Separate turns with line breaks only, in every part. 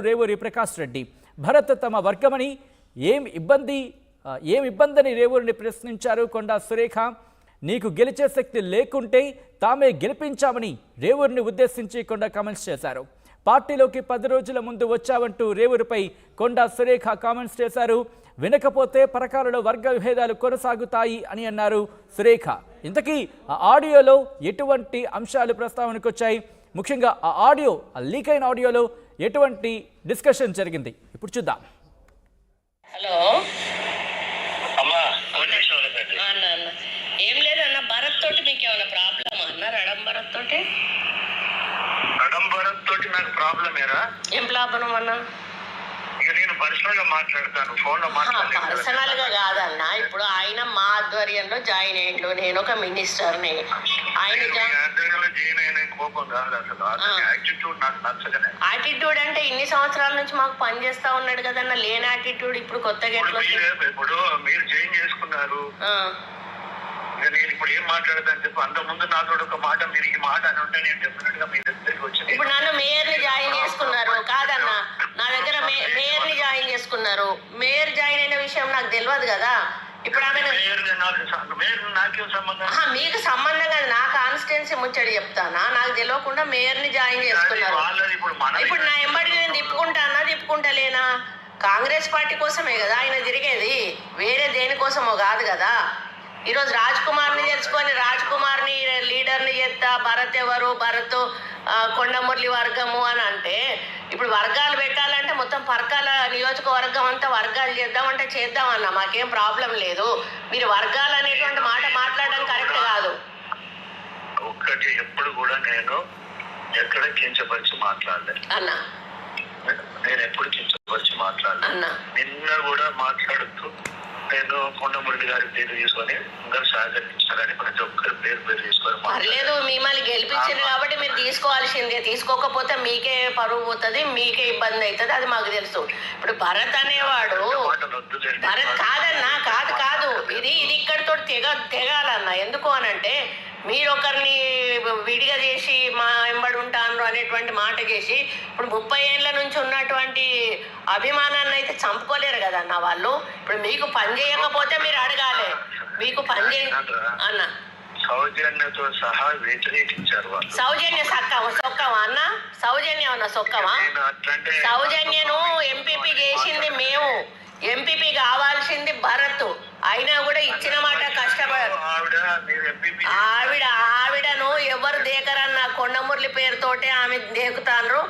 రేవూరి ప్రకాష్ రెడ్డి. భరత్ తమ వర్గమని ఏం ఇబ్బందని రేవూరిని ప్రశ్నించారు కొండా సురేఖ. నీకు గెలిచే శక్తి లేకుంటే తామే గెలిపించామని రేవూరిని ఉద్దేశించి కొండా కామెంట్స్ చేశారు. పార్టీలోకి 10 రోజుల ముందు వచ్చావంటూ రేవూరిపై కొండా సురేఖ కామెంట్స్ చేశారు. వినకపోతే పరకాలలో వర్గ విభేదాలు కొనసాగుతాయి అని అన్నారు సురేఖ. ఇంతకీ ఆ ఆడియోలో ఎటువంటి అంశాలు ప్రస్తావనకు వచ్చాయి, ముఖ్యంగా ఆ ఆడియో, ఆ లీక్ అయిన ఆడియోలో ఎటువంటి డిస్కషన్ జరిగింది ఇప్పుడు చూద్దాం.
హలో ఏం లేదన్న, భరత్ తోటి మీకు ఏమైనా ప్రాబ్లమ్ అన్న? రడం భరత్ తోటి
నాకు ప్రాబ్లం ఏరా?
ఏం ప్రాబ్లం అన్న?
ఇక నేను పర్సనల్ గా మాట్లాడతాను, ఫోన్ లో మాట్లాడతాను.
పర్సనల్ గా కాదన్న, ఇప్పుడు ఆయన మా ఆధ్వర్యంలో జాయిన్ అయ్యిండు, నేను ఒక మినిస్టర్ని. ఆయన
జాయిన్ అయిన కోపం కాదు అసలు, యాటిట్యూడ్ నాకు నచ్చగానే.
యాటిట్యూడ్ అంటే ఇన్ని సంవత్సరాల నుంచి మాకు పని చేస్తా ఉన్నాడు కదన్న, లేని యాటిట్యూడ్ ఇప్పుడు కొత్తగా ఎట్లా?
ఇప్పుడు మీరు జాయిన్ చేసుకున్నారు, నేను ఇప్పుడు ఏం మాట్లాడతాను చెప్పు. అంత ముందు నాతో ఒక మాట, మీరు ఈ మాట అని ఉంటే నేను డెఫినెట్ గా మీ దగ్గరికి వచ్చి.
ఇప్పుడు నన్ను మేయర్ ని జాయిన్ చేసుకున్నారు కాదన్న, నా దగ్గర మేయర్ ని జాయిన్ చేసుకున్నారు. మేయర్ జాయిన్ అయిన విషయం నాకు తెలియదు కదా. ఇప్పుడు ఆమె మీకు సంబంధం కాదు, నా కాన్స్టిట్యున్సీ ముచ్చడి చెప్తానా? నాకు తెలియకుండా మేయర్ ని జాయిన్ చేసుకున్నారు. ఇప్పుడు నా ఎంబడి నేను తిప్పుకుంటలేనా? కాంగ్రెస్ పార్టీ కోసమే కదా ఆయన తిరిగేది, వేరే దేనికోసమో కాదు కదా. ఈరోజు రాజ్ కుమార్ని తెలుసుకొని రాజ్ కుమార్ని లీడర్ని చేస్తా, భరత్ ఎవరు, భరత్ కొండమురళి వర్గము అని అంటే, ఇప్పుడు వర్గాలు పెట్టాలంటే మొత్తం పరకాల నియోజకవర్గం అంతా వర్గాలు చేద్దామంటే చేద్దామన్నా, మాకేం ప్రాబ్లం లేదు. మీరు వర్గాలు అనేటువంటి మాట మాట్లాడడం కరెక్ట్ కాదు.
ఒక్కటి ఎప్పుడు కూడా నేను ఎక్కడ కించపరిచి మాట్లాడలేదు
అన్న,
నేను ఎప్పుడు కించపరిచి మాట్లాడలేదు అన్న. నిన్న కూడా మాట్లాడుతూ నేను కొండమురళి గారి పేరు తీసుకొని అందరూ సహకరించాలని ప్రతి ఒక్కరి పేరు తీసుకొని
పర్లేదు. మిమ్మల్ని గెలిపించారు కాబట్టి మీరు తీసుకోవాల్సిందే, తీసుకోకపోతే మీకే పరువు పోతుంది, మీకే ఇబ్బంది అవుతుంది, అది మాకు తెలుసు. ఇప్పుడు భరత్ అనేవాడు, భరత్ కాదన్నా, కాదు ఇది ఇక్కడితో తెగాలన్నా. ఎందుకు అనంటే, మీరు ఒకరిని విడిగా చేసి మా వెంబడి ఉంటాను అనేటువంటి మాట చేసి ఇప్పుడు 30 ఏళ్ళ నుంచి ఉన్నటువంటి అభిమానాన్ని అయితే చంపుకోలేరు కదన్న వాళ్ళు. ఇప్పుడు మీకు పని చేయకపోతే మీరు అడగాలి, మీకు పని చేయ అన్న.
సౌజన్యతో సహా వ్యతిరేకించారు.
సౌజన్య సొక్కవా అన్న? సౌజన్యం అన్న సొక్కవా? సౌజన్యను ఎంపీపీ చేసింది మేము, ఎంపీపీ కావాల్సింది భరత్. అయినా కూడా ఇచ్చిన మాట కష్టపడారు. ఆవిడను ఎవరు దేకరన్న, కొండమురళి పేరుతోటే ఆమె దేకుతాండ్రు.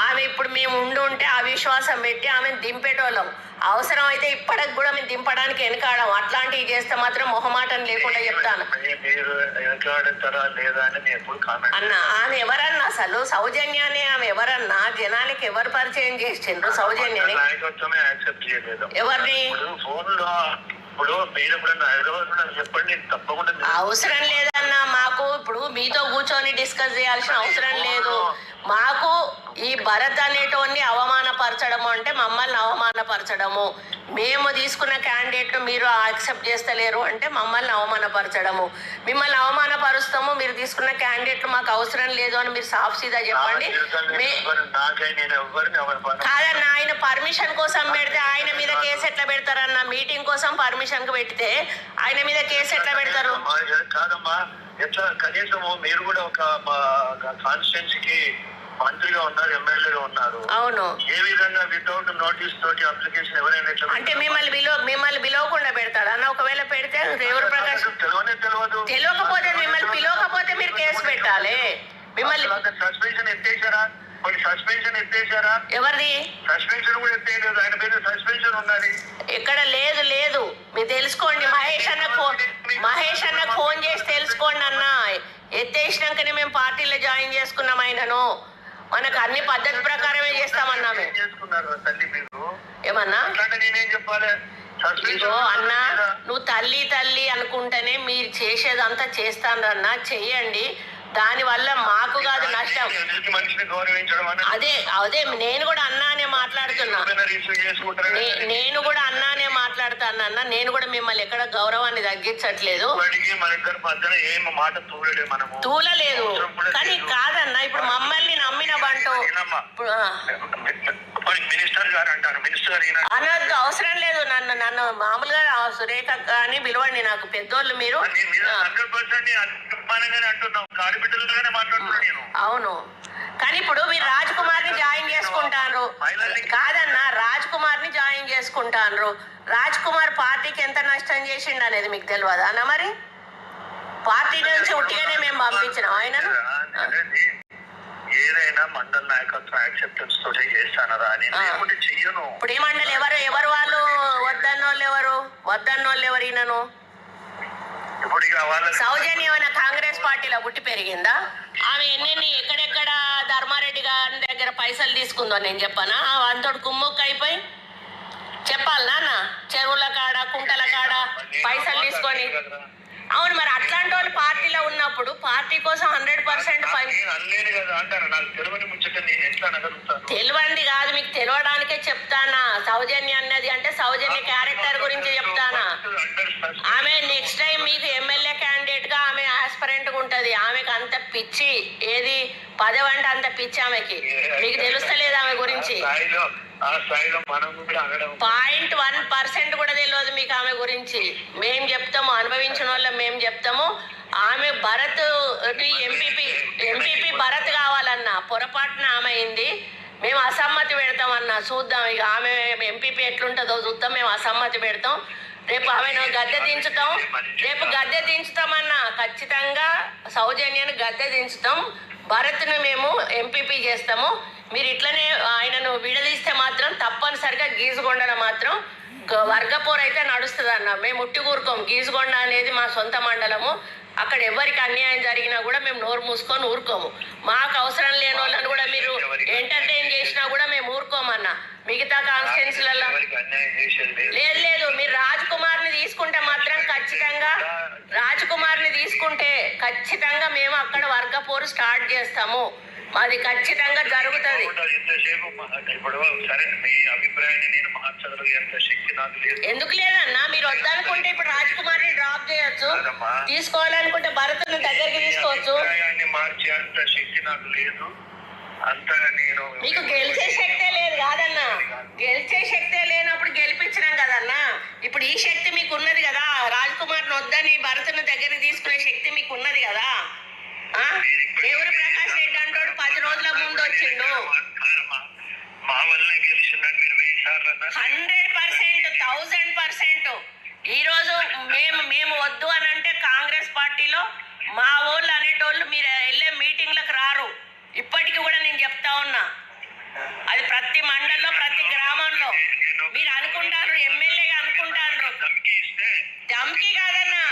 ఆమె ఇప్పుడు మేము ఉంటే అవిశ్వాసం పెట్టి ఆమెను దింపేటోళ్ళం. అవసరం అయితే ఇప్పటికి కూడా మేము దింపడానికి వెనకాడం. అట్లాంటివి చేస్తే మాత్రం మొహమాటం లేకుండా చెప్తాను అన్న. ఆమె ఎవరన్నా అసలు సౌజన్యాన్ని, ఆమె ఎవరన్నా జనానికి ఎవరు పరిచయం చేసిండ్రు సౌజన్యాన్ని? ఎవరిని? అవసరం లేదన్నా మాకు. ఇప్పుడు మీతో కూర్చొని డిస్కస్ చేయాల్సిన అవసరం లేదు మాకు. ఈ భరత్ అనేటోన్ని అవమానపరచడము అంటే మమ్మల్ని అవమానపరచడము. మేము తీసుకున్న క్యాండిడేట్ను మీరు యాక్సెప్ట్ చేస్తలేరు అంటే మమ్మల్ని అవమానపరచడము. మిమ్మల్ని అవమానపరుస్తాము, మీరు తీసుకున్న క్యాండిడేట్లు మాకు అవసరం లేదు అని మీరు సాఫ్ సీదా చెప్పండి. కాదన్నా, ఆయన పర్మిషన్ కోసం పెడితే ఆయన మీద కేసు ఎట్లా పెడతారన్న? మీటింగ్ కోసం పర్మిషన్ కు పెడితే ఆయన మీద కేసు ఎట్లా పెడతారు?
ఎట్లా కనీసము మీరు కూడా ఒక కాన్స్టిట్యున్సీకి మంత్రిగా ఉన్నారు, ఎమ్మెల్యేగా ఉన్నారు.
అవును.
ఏ విధంగా వితౌట్ నోటీస్ తోటి అప్లికేషన్ ఎవరైనా
అంటే మిమ్మల్ని పిలవకుండా పెడతారు అన్న? ఒకవేళ పెడితే రేవూరి ప్రకాష్ తెలియకపోతే మిమ్మల్ని పిలవకపోతే మీరు కేసు పెట్టాలి. మిమ్మల్ని
సస్పెన్షన్ ఎత్తేసారా? సస్పెన్షన్ ఎత్తేసారా?
ఎవరిది
సస్పెన్షన్ కూడా ఎత్తేయలేదు, ఆయన పేరు సస్పెన్షన్ ఉన్నది.
ఎక్కడ లేదు మీరు తెలుసుకోండి. మహేష్ అన్నకు ఫోన్ చేసి తెలుసుకోండి అన్న. ఎత్తేసినాకనే మేము పార్టీలో జాయిన్ చేసుకున్నాం ఆయనను. మనకు అన్ని పద్ధతి ప్రకారమే చేస్తామన్నా. ఏమన్నా ఇగో అన్న, నువ్వు తల్లి అనుకుంటేనే మీరు చేసేదంతా చేస్తానన్నా, చెయ్యండి. దానివల్ల మాకు కాదు నష్టం. అదే నేను కూడా అన్నా అనే మాట్లాడుతున్నా. అన్న. నేను కూడా అన్నానే మాట్లాడతాను అన్న. నేను కూడా మిమ్మల్ని ఎక్కడ గౌరవాన్ని తగ్గించట్లేదు, తూలలేదు. కానీ కాదన్న, ఇప్పుడు మమ్మల్ని నమ్మిన బంటూ
మినిస్టర్ గారు అంటారు, మినిస్టర్
అనొద్దు, అవసరం లేదు. నన్ను మామూలుగా సురేఖ అని పిలవండి, నాకు పెద్దోళ్ళు మీరు. అవును, కానీ ఇప్పుడు మీరు రాజ్ కుమార్ ని జాయిన్ చేసుకుంటారు కాదన్న, రాజ్ కుమార్ ని జాయిన్ చేసుకుంటారు. రాజ్ కుమార్ పార్టీకి ఎంత నష్టం చేసిండు అనేది మీకు తెలియదా అన్న? మరి పార్టీ నుంచి ఉట్టిగానే మేము పంపించినాం ఆయనను.
ఏదైనా మండల నాయకత్వం యాక్సెప్టెన్స్ తోటే చేస్తానరా అని చెయ్యను.
ఇప్పుడు ఏ మండలి ఎవరు వాళ్ళు వద్దన్నోళ్ళు ఎవరు ఈయనను? సౌజన్య ఏమైనా కాంగ్రెస్ పార్టీలో పుట్టి పెరిగిందా? ఆమె ఎక్కడెక్కడ ధర్మారెడ్డి గారి దగ్గర పైసలు తీసుకుందో నేను చెప్పానా? అంతటి కుమ్ముక్క అయిపోయి చెప్పాలి నాన్న, చెరువుల కాడ కుంటల కాడ పైసలు తీసుకొని. అవును, మరి అట్లాంటి వాళ్ళు పార్టీలో ఉన్నప్పుడు పార్టీ కోసం 100% తెలివంది కాదు, మీకు తెలియడానికే చెప్తానా. సౌజన్య అన్నది అంటే సౌజన్య క్యారెక్టర్ గురించి చెప్తానా. ఆమె నెక్స్ట్ టైం మీకు ఎమ్మెల్యే క్యాండిడేట్ గా ఆమె ఆస్పరెంట్ గా ఉంటది. ఆమెకు అంత పిచ్చి, ఏది పదవి అంటే అంత పిచ్చి ఆమెకి, మీకు తెలుస్తలేదు ఆమె గురించి. 0.1% కూడా తెలియదు మీకు ఆమె గురించి. మేము చెప్తాము, అనుభవించిన వాళ్ళం మేము చెప్తాము. ఆమె భరత్ ఎంపీపీ భరత్ కావాలన్నా పొరపాటున ఆమె అయింది. మేము అసమ్మతి పెడతామన్నా, చూద్దాం ఇక ఆమె ఎంపీపీ ఎట్లుంటుందో చూద్దాం. మేము అసమ్మతి పెడతాం. రేపు ఆమెను గద్దె దించుతామన్నా, ఖచ్చితంగా సౌజన్యాన్ని గద్దె దించుతాం. భరత్ను మేము ఎంపీపీ చేస్తాము. మీరు ఇట్లనే ఆయనను విడదీస్తే మాత్రం తప్పనిసరిగా గీజుగొండలో మాత్రం వర్గపోరు అయితే నడుస్తుంది అన్న. మేము ఉట్టి ఊరుకోం. గీజుగొండ అనేది మా సొంత మండలము. అక్కడ ఎవరికి అన్యాయం జరిగినా కూడా మేము నోరు మూసుకొని ఊరుకోము. మాకు అవసరం లేని వాళ్ళని కూడా మీరు ఎంటర్టైన్ చేసినా కూడా మేము ఊరుకోమన్నా. మిగతా కాన్స్టిట్యున్సీలలో లేదు. మీరు రాజ్ కుమార్ ని తీసుకుంటే మాత్రం ఖచ్చితంగా మేము అక్కడ వర్గపోరు స్టార్ట్ చేస్తాము. అది ఖచ్చితంగా జరుగుతుంది. ఎందుకు లేదన్నా? మీరు వద్దనుకుంటే ఇప్పుడు రాజ్ కుమార్ ని డ్రాప్ చేయొచ్చు, తీసుకోవాలనుకుంటే భరత్ను దగ్గరికి తీసుకోవచ్చు. మీకు గెలిచే శక్తే లేదు కాదన్నా. గెలిచే శక్తే లేనప్పుడు గెలిపించినాం కదన్నా. ఇప్పుడు ఈ శక్తి మీకు ఉన్నది కదా. రాజ్ కుమార్ ని వద్దని భరత్ను దగ్గరికి తీసుకునే శక్తి మీకు ఉన్నది కదా. దేవుడు ప్రకాష్ రెడ్డి అంటోడు 10 రోజుల ముందు వచ్చిండు. 100%, 1000%. ఈ రోజు మేము వద్దు అని అంటే కాంగ్రెస్ పార్టీలో మా వాళ్ళు అనేటోళ్ళు మీరు వెళ్ళే మీటింగ్లకు రారు. ఇప్పటికీ కూడా నేను చెప్తా ఉన్నా, అది ప్రతి మండలంలో ప్రతి గ్రామంలో మీరు అనుకుంటారు, ఎమ్మెల్యేగా అనుకుంటారు. ధమ్కి కాదన్నా,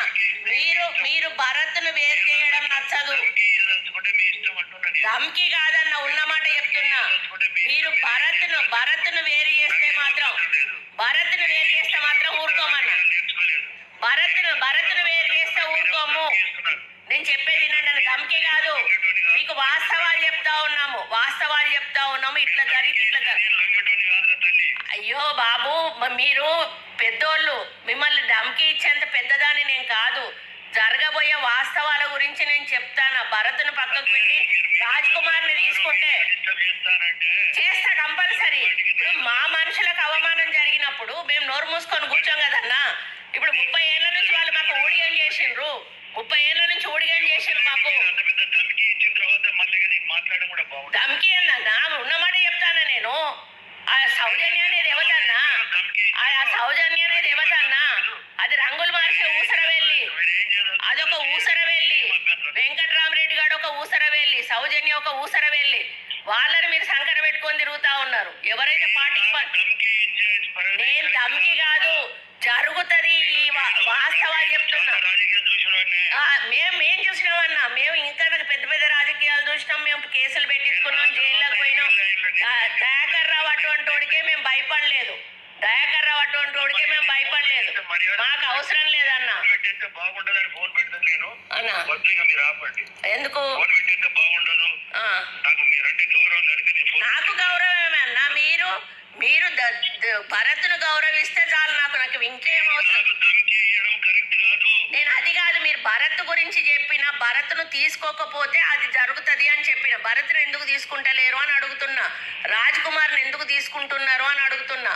మీరు భరత్ను వేరు చేయడం నచ్చదు. ధమ్కి కాదన్నా, ఉన్నమాట చెప్తున్నా. మీరు భరత్ను వేరు చేస్తే మాత్రం ఊరుకోమన్నా. భరత్ను వేరు చేస్తే ఊరుకోము. నేను చెప్పేది వినండి, ధమ్కి కాదు. మీకు వాస్తవాలు చెప్తా ఉన్నాము. ఇట్లా జరిగి అయ్యో బాబు, మీరు పెద్దోళ్ళు, మిమ్మల్ని ధమ్కి ఇచ్చేంత పెద్దదాన్ని నేను కాదు. జరగబోయే వాస్తవాల గురించి నేను చెప్తాను. భరత్ను పక్కకు పెట్టి రాజ్ కుమార్ ని తీసుకుంటే చేస్తా కంపల్సరీ. ఇప్పుడు మా మనుషులకు అవమానం జరిగినప్పుడు మేము నోరు మూసుకొని కూర్చోం కదన్నా. ఇప్పుడు 30 ఏళ్ల నుంచి వాళ్ళు మాకు ఊడిగం చేసిండ్రు. 30 ఏళ్ల నుంచి ఊడిగం చేసిండ్రు మాకు. ధమ్కి అన్నా, ఉన్నమాట చెప్తానా నేను. ఆ సౌజన్య అనేది ఎవతన్నా, అది రంగులు మార్చే ఊసరవెల్లి. అదొక ఊసరవెల్లి. వెంకటరామరెడ్డి గారు ఒక ఊసరవెల్లి, సౌజన్య ఒక ఊసరవెల్లి. వాళ్ళని మీరు సంకర పెట్టుకొని తిరుగుతా ఉన్నారు. ఎవరైతే పార్టీకి నేను ధమ్కి కాదు, జరుగుతుంది. వాస్తవాలు చెప్తున్నా. మేం చూసినామన్నా. మేము ఇంకా పెద్ద పెద్ద రాజకీయాలు చూసినాం. మేము కేసులు పెట్టించుకున్నాం, జైల్లోకి పోయినాం. దయాకర్ రావు అటువంటి వాడికే మేము భయపడలేదు. మాకు అవసరం లేదన్నా. ఎందుకు నాకు గౌరవమే అన్నా. మీరు భరత్ను గౌరవిస్తే చాలు, నాకు ఇంకేం అవసరం.
నాకు ధమ్కి ఇవ్వడం కరెక్ట్ కాదు.
నేను అది కాదు, మీరు భరత్ గురించి చెప్పిన, భరత్ను తీసుకోకపోతే అది జరుగుతుంది అని చెప్పిన. భరత్ను ఎందుకు తీసుకుంటలేరు అని అడుగుతున్నా, రాజ్ కుమార్ని ఎందుకు తీసుకుంటున్నారు అని అడుగుతున్నా.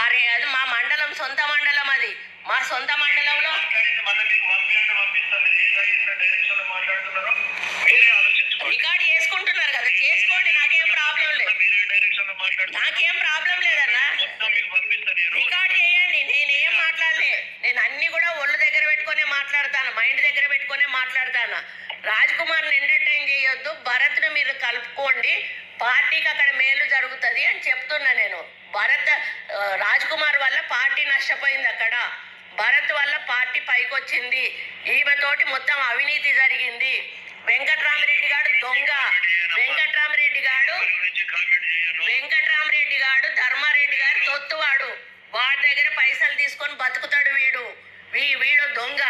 అరే అది మా మండలం, సొంత మండలం, అది మా సొంత మండలంలో.
మళ్ళీ మీకు పంపిస్తాను. ఏ డైరెక్షన్ లో మాట్లాడుతున్నారో మీరే ఆలోచించుకోండి.
రికార్డ్ చేసుకుంటున్నారు కదా, చేసుకోండి, నాకేం ప్రాబ్లం లేదు.
మీరే డైరెక్షన్ లో మాట్లాడుతున్నారు.
నాకేం ప్రాబ్లం లేదన్నా,
మొత్తం మీకు పంపిస్తాను.
రికార్డ్ చేయండి. నేనేం మాట్లాడలే, నేను అన్ని కూడా ఒళ్ళు దగ్గర పెట్టుకునే మాట్లాడతాను, మైండ్ దగ్గర పెట్టుకునే మాట్లాడతాను. రాజ్ కుమార్ని ఎంటర్టైన్ చేయొద్దు, భరత్ను మీరు కలుపుకోండి, పార్టీకి అక్కడ మేలు జరుగుతుంది అని చెప్తున్నా నేను. భరత్ రాజ్ కుమార్ వల్ల పార్టీ నష్టపోయింది, అక్కడ భరత్ వల్ల పార్టీ పైకొచ్చింది. ఈమెతోటి మొత్తం అవినీతి జరిగింది. వెంకట్రామరెడ్డి గారు దొంగ, వెంకట్రామరెడ్డి గారు ధర్మారెడ్డి గారు తొత్తువాడు, వాడి దగ్గర పైసలు తీసుకొని బతుకుతాడు వీడు. వీడు దొంగ,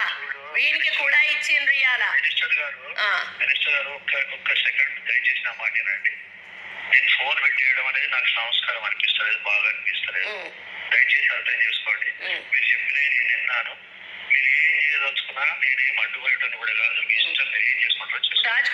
వీనికి కూడా ఇచ్చిండ్రు ఇవాళ.
మినిస్టర్ గారు ఒక్క సెకండ్ దయచేసి నా మాట్లాడండి. నేను ఫోన్ పెట్టేయడం అనేది నాకు సంస్కారం అనిపిస్తలేదు, బాగా అనిపిస్తలేదు. దయచేసి అర్థం చేసుకోండి. మీరు చెప్పిన నేను విన్నాను. మీరు ఏం చేయదలుచుకున్నా నేనేం అడ్డుబయటను కూడా కాదు, మీ ఇష్టం మీరు ఏం చేసుకుంటారో.
రాజ్